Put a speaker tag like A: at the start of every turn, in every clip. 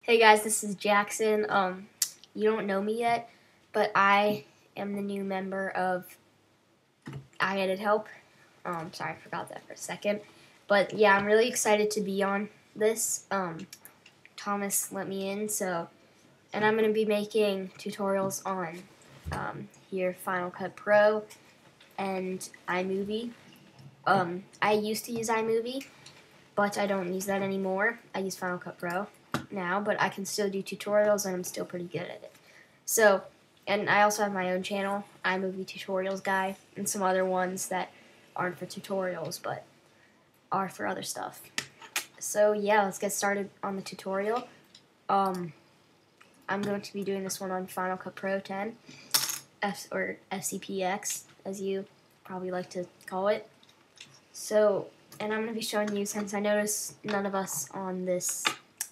A: Hey guys, this is Jackson. You don't know me yet, but I am the new member of iEditHelp. Sorry, I forgot that for a second. But yeah, I'm really excited to be on this. Thomas let me in, and I'm going to be making tutorials on here, Final Cut Pro and iMovie. I used to use iMovie, but I don't use that anymore. I use Final Cut Pro now, but I can still do tutorials and I'm still pretty good at it. So, and I also have my own channel, iMovie Tutorials Guy, and some other ones that aren't for tutorials but are for other stuff. So yeah, let's get started on the tutorial. I'm going to be doing this one on Final Cut Pro 10, or FCPX, as you probably like to call it. So, and I'm going to be showing you, since I noticed none of us on this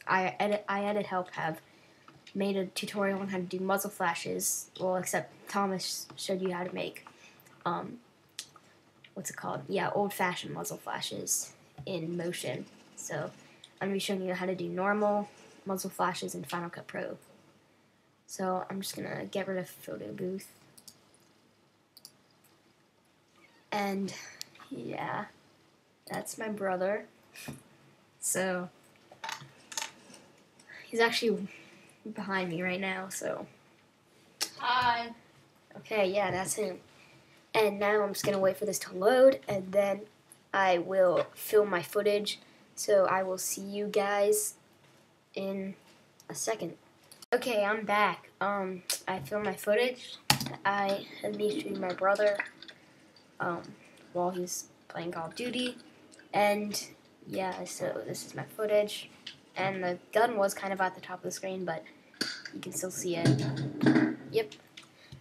A: iEditHelp have made a tutorial on how to do muzzle flashes, well, except Thomas showed you how to make, what's it called? Yeah, old-fashioned muzzle flashes in motion. So, I'm going to be showing you how to do normal muzzle flashes in Final Cut Pro. So, I'm just going to get rid of Photo Booth. And, yeah, that's my brother. So, he's actually behind me right now, so.
B: Hi.
A: Okay, yeah, that's him. And now I'm just going to wait for this to load, and then I will film my footage. So I will see you guys in a second. Okay, I'm back. I filmed my footage. I had me shooting my brother while he's playing Call of Duty. And yeah, so this is my footage. And the gun was kind of at the top of the screen, but you can still see it. Yep.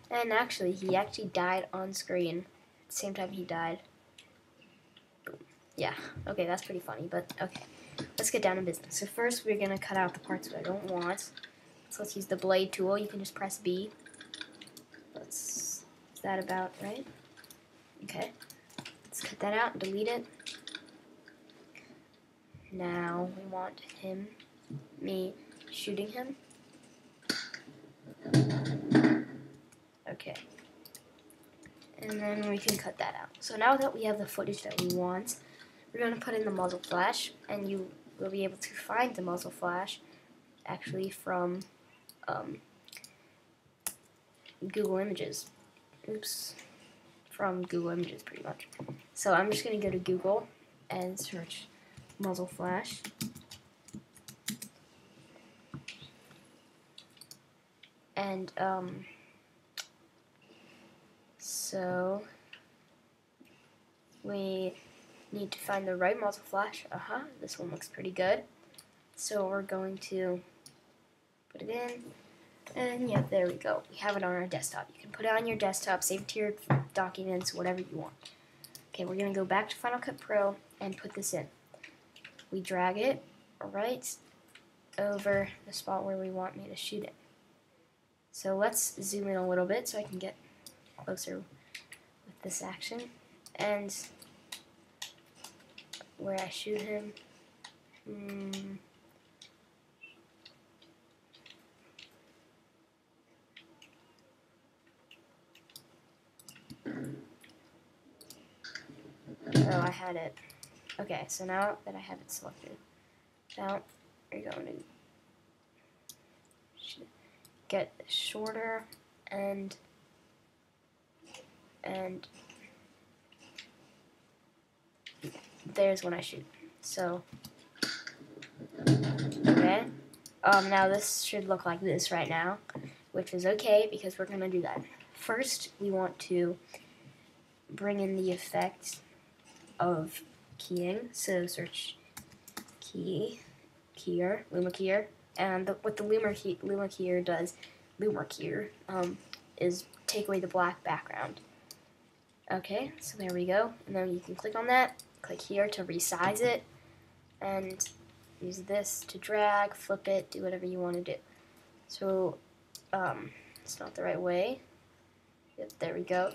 A: And actually, he actually died on screen at the same time he died. Boom. Yeah, okay, that's pretty funny, but okay. Let's get down to business. So first, we're going to cut out the parts that I don't want. So let's use the blade tool. You can just press B. Is that about right? Okay. Let's cut that out and delete it. Now we want me shooting him. Okay. And then we can cut that out. So now that we have the footage that we want, we're going to put in the muzzle flash, and you will be able to find the muzzle flash actually from Google Images. Oops. From Google Images, pretty much. So I'm just going to go to Google and search muzzle flash. And, so we need to find the right muzzle flash. This one looks pretty good. So we're going to put it in. And yeah, there we go. We have it on our desktop. You can put it on your desktop, save it to your documents, whatever you want. Okay, we're going to go back to Final Cut Pro and put this in. We drag it right over the spot where we want me to shoot it. So let's zoom in a little bit so I can get closer with this action. And where I shoot him, oh, I had it. Okay, so now that I have it selected, now we're going to get shorter and there's when I shoot. So, okay. Now this should look like this right now, which is okay because we're going to do that. First, we want to bring in the effect of keying. So search keyer, luma keyer, and what the luma keyer does, is take away the black background. Okay, so there we go, and then you can click on that, click here to resize it, and use this to drag, flip it, do whatever you want to do. So, it's not the right way. Yep, there we go.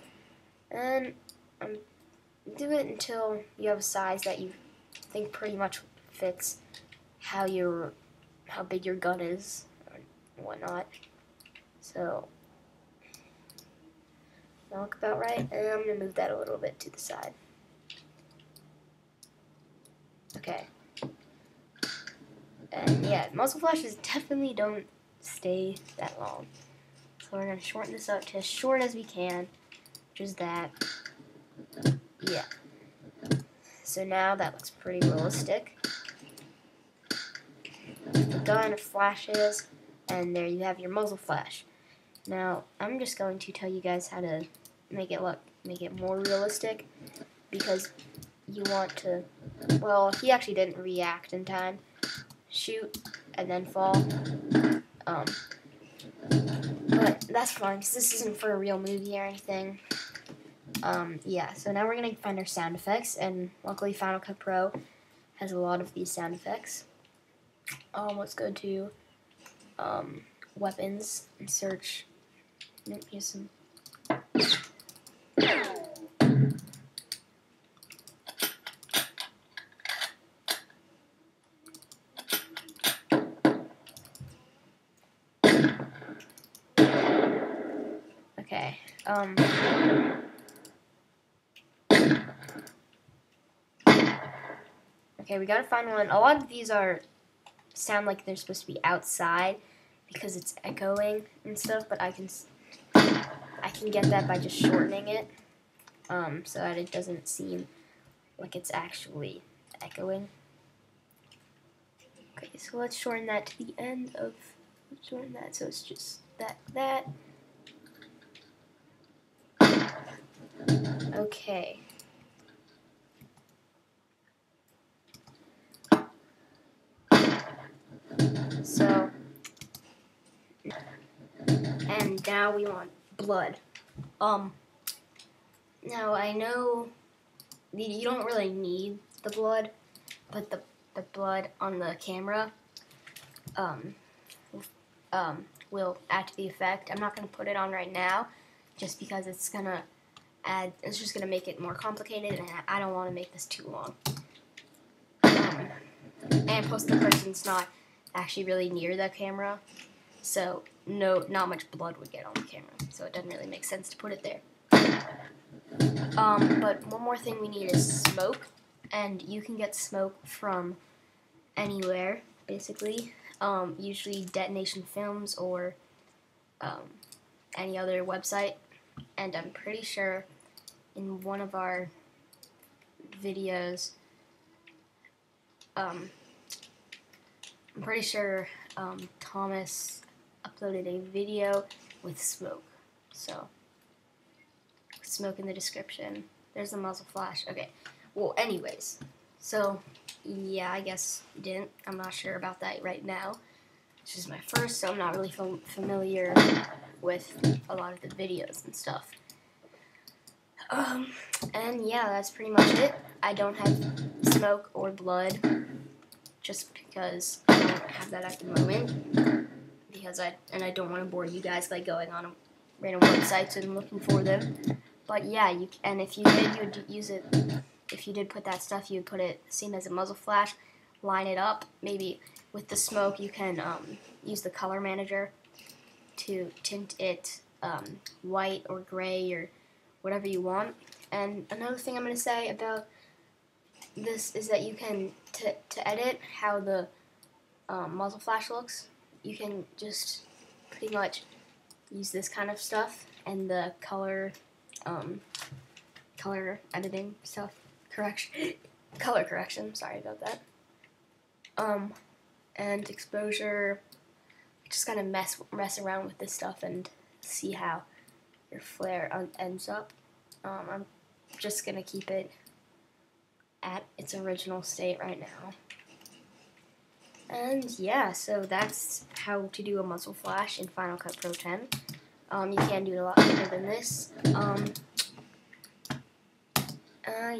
A: And do it until you have a size that you think pretty much fits how you're how big your gun is or whatnot. So that look about right, and I'm gonna move that a little bit to the side. Okay. And yeah, muzzle flashes definitely don't stay that long. So we're gonna shorten this up to as short as we can, which is that. Yeah. So now that looks pretty realistic. The gun flashes, and there you have your muzzle flash. Now I'm just going to tell you guys how to make it more realistic, because you want to. Well, he actually didn't react in time. Shoot and then fall. But that's fine, because this isn't for a real movie or anything. Yeah, so now we're going to find our sound effects, and luckily Final Cut Pro has a lot of these sound effects. Let's go to weapons and search. Here's some. Okay. Okay, we gotta find one. A lot of these sound like they're supposed to be outside because it's echoing and stuff, but I can get that by just shortening it, so that it doesn't seem like it's actually echoing. Okay, so let's shorten that to the end of. Shorten that so it's just that. Okay. So, and now we want blood. Now I know you don't really need the blood, but the blood on the camera will add to the effect. I'm not going to put it on right now, just because it's just gonna make it more complicated, and I don't want to make this too long. And plus, the person's not actually really near the camera, so not much blood would get on the camera, so it doesn't really make sense to put it there. But one more thing we need is smoke, and you can get smoke from anywhere, basically. Usually Detonation Films or any other website, and I'm pretty sure in one of our videos, I'm pretty sure Thomas uploaded a video with smoke. So, smoke in the description. There's the muzzle flash. Okay. Well, anyways. So, yeah, I guess you didn't. I'm not sure about that right now. This is my first, so I'm not really familiar with a lot of the videos and stuff. And yeah, that's pretty much it. I don't have smoke or blood, just because I don't have that at the moment. I don't want to bore you guys by going on random websites and looking for them. But yeah, and if you did, you'd use it. If you did put that stuff, you'd put it same as a muzzle flash. Line it up. Maybe with the smoke, you can use the color manager to tint it white or gray or whatever you want. And another thing I'm going to say about this is that you can to edit how the muzzle flash looks. You can just pretty much use this kind of stuff and the color editing stuff, color correction. Sorry about that. And exposure. Just kind of mess around with this stuff and see how your flare ends up. I'm just gonna keep it at its original state right now. And yeah, so that's how to do a muzzle flash in Final Cut Pro 10. You can do it a lot better than this.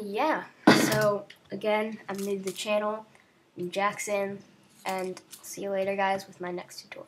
A: Yeah, so again, I'm new to the channel, I'm Jackson, and I'll see you later, guys, with my next tutorial.